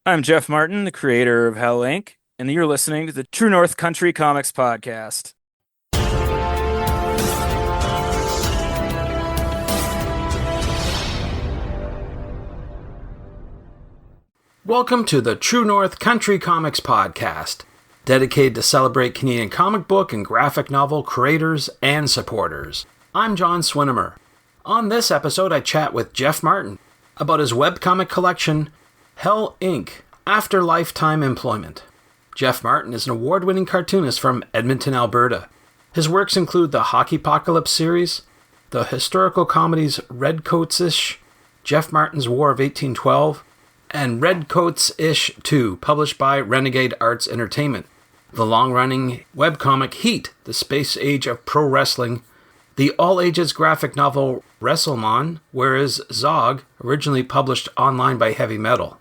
I'm Jeff Martin, the creator of Hell Inc., and you're listening to the True North Country Comics Podcast. Welcome to the True North Country Comics Podcast, dedicated to celebrate Canadian comic book and graphic novel creators and supporters. I'm John Swinimer. On this episode, I chat with Jeff Martin about his webcomic collection, Hell Inc., Afterlife-Time Employment. Jeff Martin is an award-winning cartoonist from Edmonton, Alberta. His works include the Hockeypocalyspe series, the historical comedies Redcoats-ish, Jeff Martin's War of 1812, and Redcoats-ish 2, published by Renegade Arts Entertainment, the long-running webcomic Heat, the space age of pro wrestling, the all-ages graphic novel Wrestlemon, Is Zog, originally published online by Heavy Metal.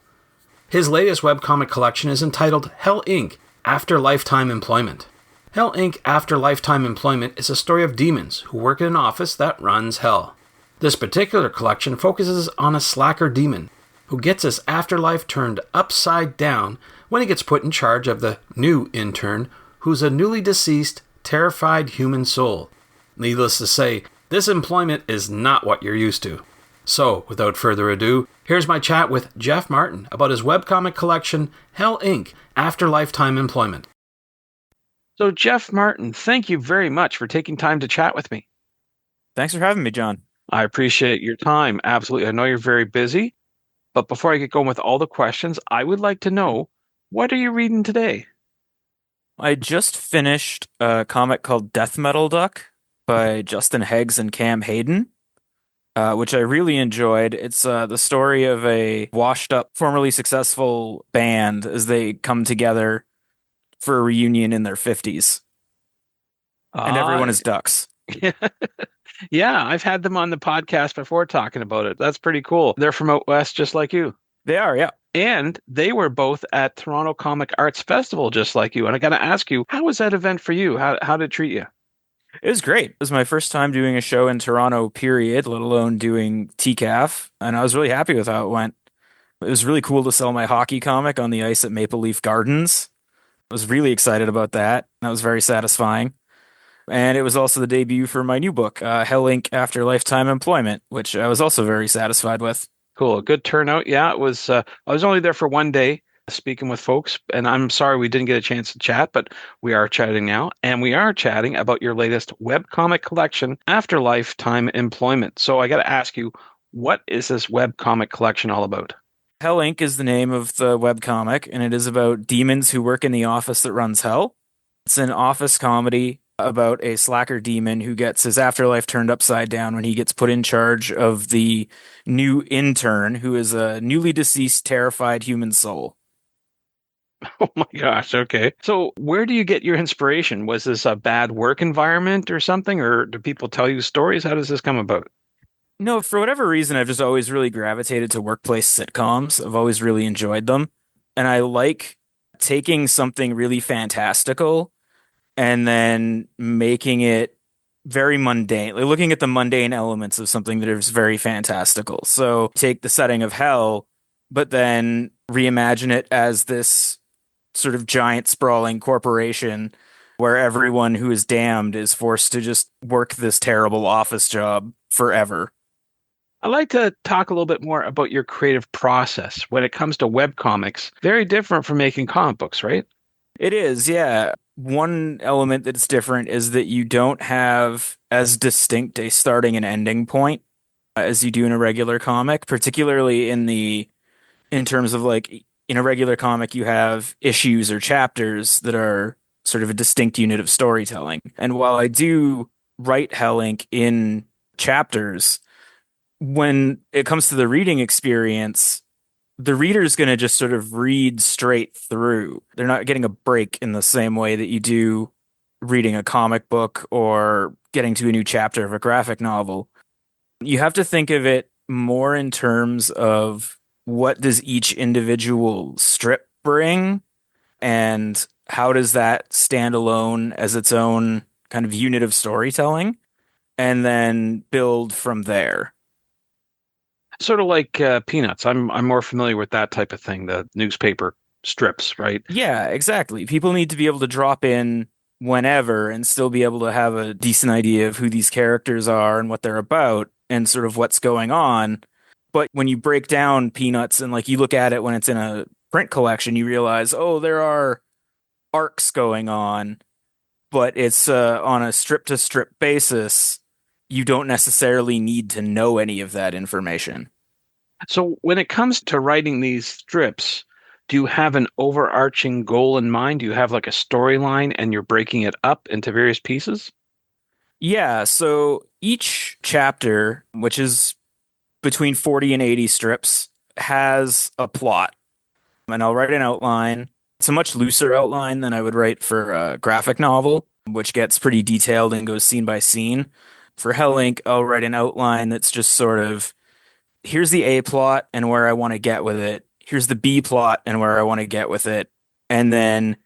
His latest webcomic collection is entitled Hell Inc. Afterlife-Time Employment. Hell Inc. Afterlife-Time Employment is a story of demons who work in an office that runs hell. This particular collection focuses on a slacker demon who gets his afterlife turned upside down when he gets put in charge of the new intern, who's a newly deceased, terrified human soul. Needless to say, this employment is not what you're used to. So, without further ado, here's my chat with Jeff Martin about his webcomic collection, Hell Inc. Afterlife-Time Employment. So, Jeff Martin, thank you very much for taking time to chat with me. Thanks for having me, John. I appreciate your time, absolutely. I know you're very busy, but before I get going with all the questions, I would like to know, what are you reading today? I just finished a comic called Death Metal Duck by Justin Heggs and Cam Hayden, which I really enjoyed. It's the story of a washed-up, formerly successful band as they come together for a reunion in their 50s. And everyone is ducks. Yeah, I've had them on the podcast before talking about it. That's pretty cool. They're from out west, just like you. They are, yeah. And they were both at Toronto Comic Arts Festival, just like you. And I got to ask you, how was that event for you? How did it treat you? It was great. It was my first time doing a show in Toronto, period, let alone doing TCAF, and I was really happy with how it went. It was really cool to sell my hockey comic on the ice at Maple Leaf Gardens. I was really excited about that. That was very satisfying. And it was also the debut for my new book, Hell Inc. Afterlife-Time Employment, which I was also very satisfied with. Cool. Good turnout. Yeah, it was. I was only there for one day speaking with folks, and I'm sorry we didn't get a chance to chat, but we are chatting now, and we are chatting about your latest webcomic collection, Afterlife-Time Employment. So I got to ask you, what is this webcomic collection all about? Hell Inc. is the name of the webcomic, and it is about demons who work in the office that runs hell. It's an office comedy about a slacker demon who gets his afterlife turned upside down when he gets put in charge of the new intern, who is a newly deceased, terrified human soul. Oh my gosh. Okay. So where do you get your inspiration? Was this a bad work environment or something, or do people tell you stories? How does this come about? No, for whatever reason, I've just always really gravitated to workplace sitcoms. I've always really enjoyed them. And I like taking something really fantastical and then making it very mundane, like looking at the mundane elements of something that is very fantastical. So take the setting of hell, but then reimagine it as this sort of giant sprawling corporation where everyone who is damned is forced to just work this terrible office job forever. I'd like to talk a little bit more about your creative process when it comes to webcomics. Very different from making comic books, right? It is, yeah. One element that's different is that you don't have as distinct a starting and ending point as you do in a regular comic, particularly in terms of like in a regular comic, you have issues or chapters that are sort of a distinct unit of storytelling. And while I do write Hell Inc. in chapters, when it comes to the reading experience, the reader's going to just sort of read straight through. They're not getting a break in the same way that you do reading a comic book or getting to a new chapter of a graphic novel. You have to think of it more in terms of what does each individual strip bring and how does that stand alone as its own kind of unit of storytelling, and then build from there. Sort of like Peanuts. I'm more familiar with that type of thing, the newspaper strips, right? Yeah, exactly. People need to be able to drop in whenever and still be able to have a decent idea of who these characters are and what they're about and sort of what's going on. But when you break down Peanuts and like you look at it when it's in a print collection, you realize, oh, there are arcs going on, but it's on a strip to strip basis. You don't necessarily need to know any of that information. So when it comes to writing these strips, do you have an overarching goal in mind? Do you have like a storyline and you're breaking it up into various pieces? Yeah, so each chapter, which is between 40 and 80 strips, has a plot. And I'll write an outline. It's a much looser outline than I would write for a graphic novel, which gets pretty detailed and goes scene by scene. For Hellink, I'll write an outline that's just sort of here's the A plot and where I want to get with it. Here's the B plot and where I want to get with it. And then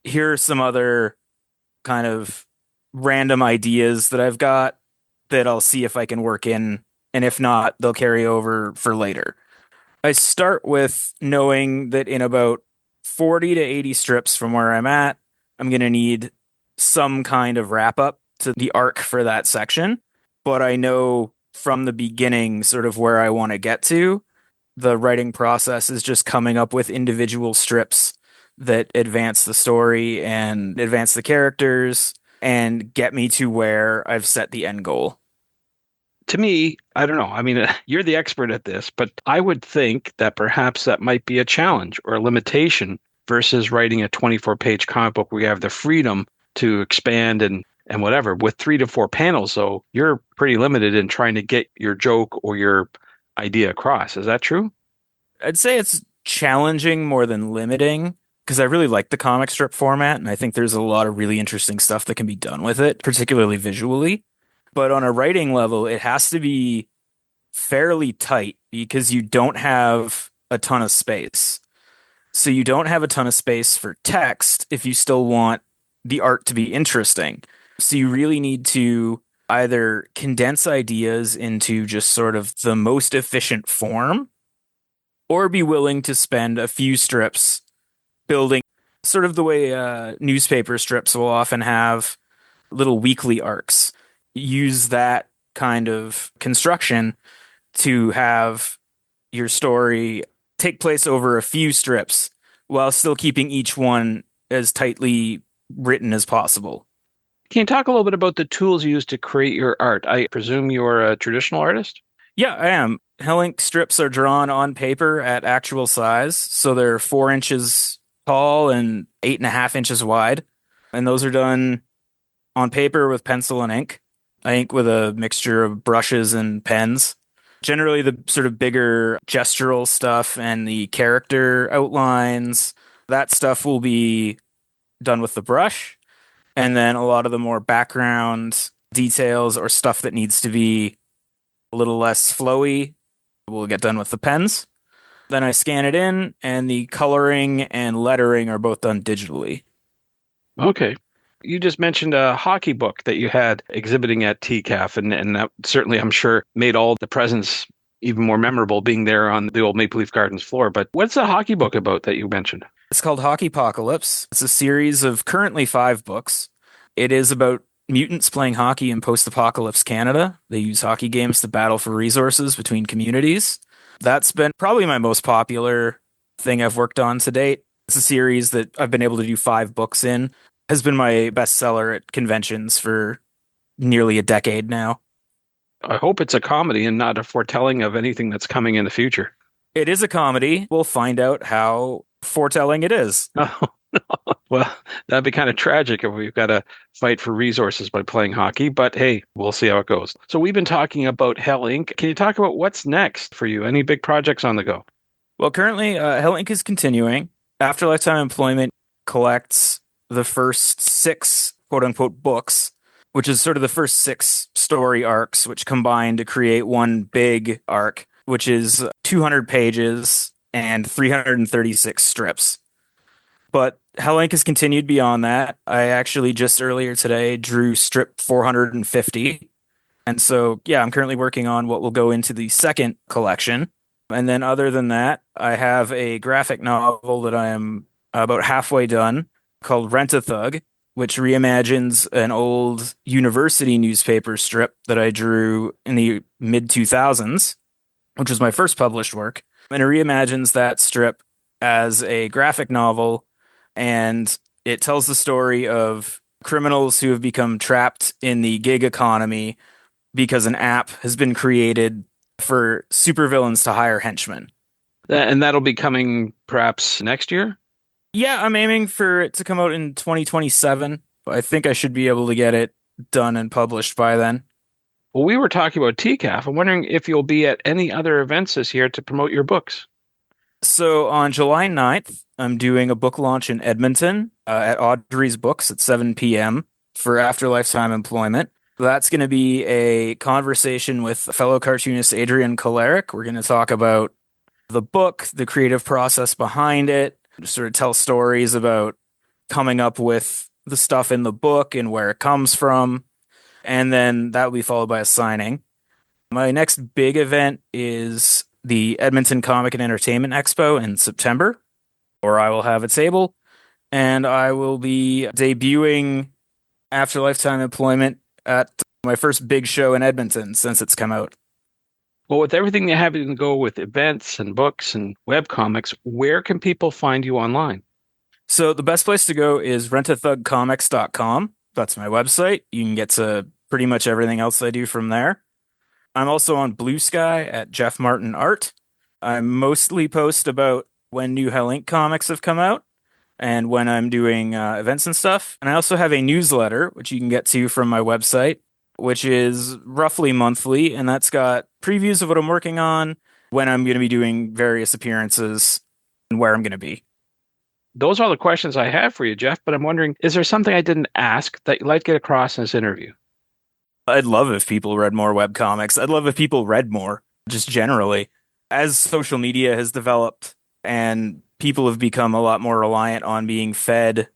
here are some other kind of random ideas that I've got that I'll see if I can work in. And if not, they'll carry over for later. I start with knowing that in about 40 to 80 strips from where I'm at, I'm going to need some kind of wrap up to the arc for that section. But I know from the beginning sort of where I want to get to. The writing process is just coming up with individual strips that advance the story and advance the characters and get me to where I've set the end goal. To me, I don't know. I mean, you're the expert at this, but I would think that perhaps that might be a challenge or a limitation versus writing a 24-page comic book where you have the freedom to expand and whatever. With 3 to 4 panels, though, you're pretty limited in trying to get your joke or your idea across. Is that true? I'd say it's challenging more than limiting because I really like the comic strip format and I think there's a lot of really interesting stuff that can be done with it, particularly visually. But on a writing level, it has to be fairly tight because you don't have a ton of space. So you don't have a ton of space for text if you still want the art to be interesting. So you really need to either condense ideas into just sort of the most efficient form or be willing to spend a few strips building sort of the way newspaper strips will often have little weekly arcs. Use that kind of construction to have your story take place over a few strips while still keeping each one as tightly written as possible. Can you talk a little bit about the tools you use to create your art? I presume you're a traditional artist? Yeah, I am. Hellink strips are drawn on paper at actual size, so they're 4 inches tall and 8.5 inches wide. And those are done on paper with pencil and ink. I ink with a mixture of brushes and pens. Generally, the sort of bigger gestural stuff and the character outlines, that stuff will be done with the brush. And then a lot of the more background details or stuff that needs to be a little less flowy will get done with the pens. Then I scan it in, and the coloring and lettering are both done digitally. Okay. You just mentioned a hockey book that you had exhibiting at TCAF, and that certainly, I'm sure, made all the presents even more memorable being there on the old Maple Leaf Gardens floor. But what's the hockey book about that you mentioned? It's called Hockeypocalyspe. It's a series of currently 5 books. It is about mutants playing hockey in post-apocalypse Canada. They use hockey games to battle for resources between communities. That's been probably my most popular thing I've worked on to date. It's a series that I've been able to do 5 books in. Has been my bestseller at conventions for nearly a decade now. I hope it's a comedy and not a foretelling of anything that's coming in the future. It is a comedy. We'll find out how foretelling it is. Oh, well, that'd be kind of tragic if we've got to fight for resources by playing hockey, but hey, we'll see how it goes. So we've been talking about Hell Inc. Can you talk about what's next for you? Any big projects on the go? Well, currently, Hell Inc. is continuing. Afterlife-Time Employment collects the first 6 quote unquote books, which is sort of the first 6 story arcs, which combine to create one big arc, which is 200 pages and 336 strips. But Hell Inc. has continued beyond that. I actually just earlier today drew strip 450. And so, yeah, I'm currently working on what will go into the second collection. And then, other than that, I have a graphic novel that I am about halfway done called Rent-a-Thug, which reimagines an old university newspaper strip that I drew in the mid 2000s, which was my first published work. And it reimagines that strip as a graphic novel, and it tells the story of criminals who have become trapped in the gig economy because an app has been created for supervillains to hire henchmen. And that'll be coming perhaps next year? Yeah, I'm aiming for it to come out in 2027. I think I should be able to get it done and published by then. Well, we were talking about TCAF. I'm wondering if you'll be at any other events this year to promote your books. So on July 9th, I'm doing a book launch in Edmonton at Audrey's Books at 7 p.m. for Afterlife-Time Employment. That's going to be a conversation with fellow cartoonist Adrian Kolaric. We're going to talk about the book, the creative process behind it, just sort of tell stories about coming up with the stuff in the book and where it comes from. And then that will be followed by a signing. My next big event is the Edmonton Comic and Entertainment Expo in September, where I will have a table, and I will be debuting Afterlife-Time Employment at my first big show in Edmonton since it's come out. Well, with everything you have to go with events and books and webcomics, where can people find you online? So the best place to go is rentathugcomics.com. That's my website. You can get to pretty much everything else I do from there. I'm also on Blue Sky at Jeff Martin Art. I mostly post about when new Hell Inc. comics have come out and when I'm doing events and stuff. And I also have a newsletter, which you can get to from my website, which is roughly monthly. And that's got previews of what I'm working on, when I'm going to be doing various appearances, and where I'm going to be. Those are all the questions I have for you, Jeff, but I'm wondering, is there something I didn't ask that you'd like to get across in this interview? I'd love if people read more webcomics. I'd love if people read more, just generally. As social media has developed and people have become a lot more reliant on being fed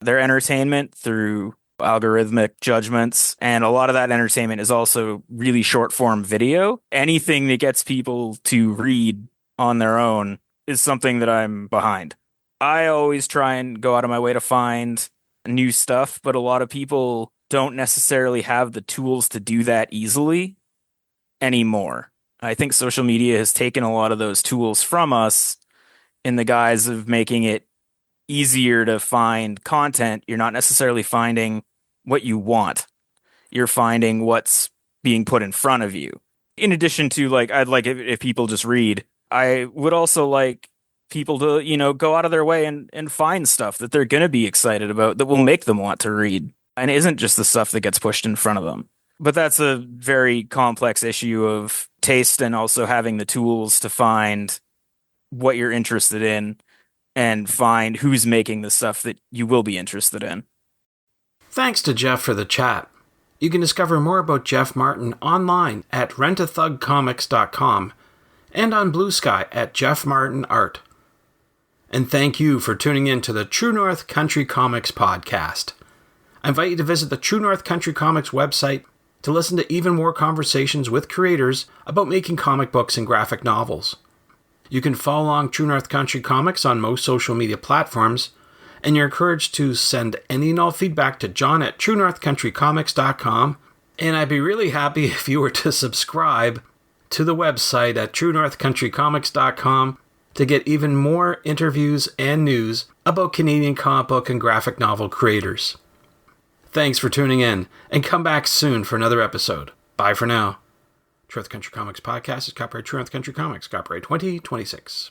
their entertainment through algorithmic judgments, and a lot of that entertainment is also really short form video. Anything that gets people to read on their own is something that I'm behind. I always try and go out of my way to find new stuff, but a lot of people don't necessarily have the tools to do that easily anymore. I think social media has taken a lot of those tools from us in the guise of making it easier to find content. You're not necessarily finding what you want. You're finding what's being put in front of you. In addition to, like, I'd like if people just read. I would also like people to, go out of their way and find stuff that they're going to be excited about that will make them want to read. And it isn't just the stuff that gets pushed in front of them. But that's a very complex issue of taste and also having the tools to find what you're interested in and find who's making the stuff that you will be interested in. Thanks to Jeff for the chat. You can discover more about Jeff Martin online at rentathugcomics.com and on Blue Sky at Jeff Martin Art. And thank you for tuning in to the True North Country Comics podcast. I invite you to visit the True North Country Comics website to listen to even more conversations with creators about making comic books and graphic novels. You can follow along True North Country Comics on most social media platforms, and you're encouraged to send any and all feedback to John at truenorthcountrycomics.com, and I'd be really happy if you were to subscribe to the website at truenorthcountrycomics.com to get even more interviews and news about Canadian comic book and graphic novel creators. Thanks for tuning in, and come back soon for another episode. Bye for now. True North Country Comics Podcast is copyright True North Country Comics, copyright 2026.